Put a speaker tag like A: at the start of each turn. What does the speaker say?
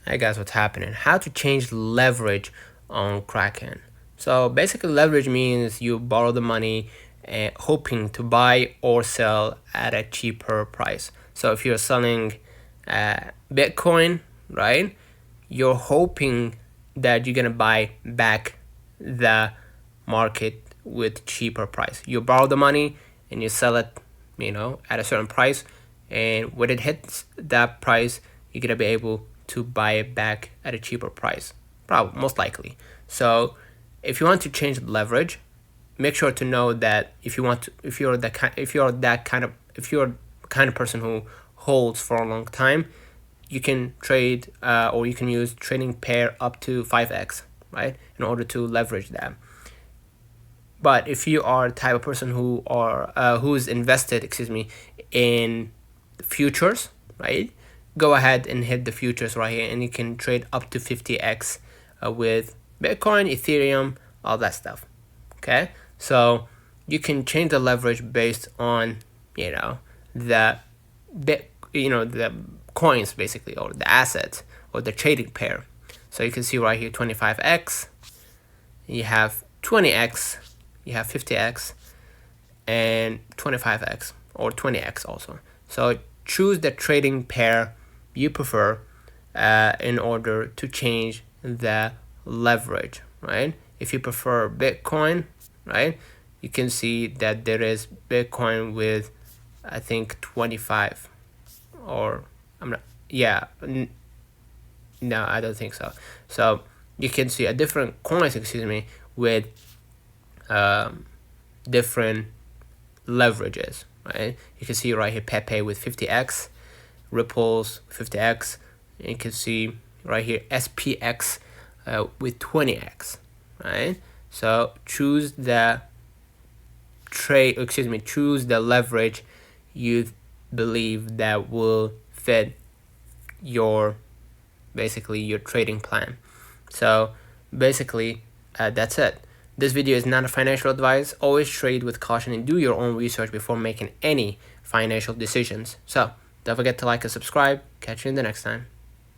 A: Hey guys, what's happening? How to change leverage on Kraken. So basically leverage means you borrow the money hoping to buy or sell at a cheaper price. So if you're selling Bitcoin, right, you're hoping that you're gonna buy back the market with cheaper price. You borrow the money and you sell it, at a certain price, and when it hits that price, you're gonna be able to buy it back at a cheaper price, probably most likely. So if you want to change the leverage, make sure to know that if you're the kind of person who holds for a long time, you can trade or you can use trading pair up to 5x, right, in order to leverage that. But if you are the type of person who's invested, in futures, right, go ahead and hit the futures right here, and you can trade up to 50x with Bitcoin, Ethereum, all that stuff. Okay, so you can change the leverage based on the the coins basically, or the assets, or the trading pair. So you can see right here 25x, you have 20x, you have 50x, and 25x or 20x also. So choose the trading pair you prefer in order to change the leverage, right? If you prefer Bitcoin, right, you can see that there is Bitcoin with, I think, 25, or I'm not, yeah, no, I don't think so. So you can see a different coins, with different leverages, right? You can see right here Pepe with 50x, Ripples 50x, and you can see right here SPX with 20x, right? So choose the choose the leverage you believe that will fit your trading plan. So basically that's it. This video is not a financial advice. Always trade with caution and do your own research before making any financial decisions. So don't forget to like and subscribe. Catch you in the next time.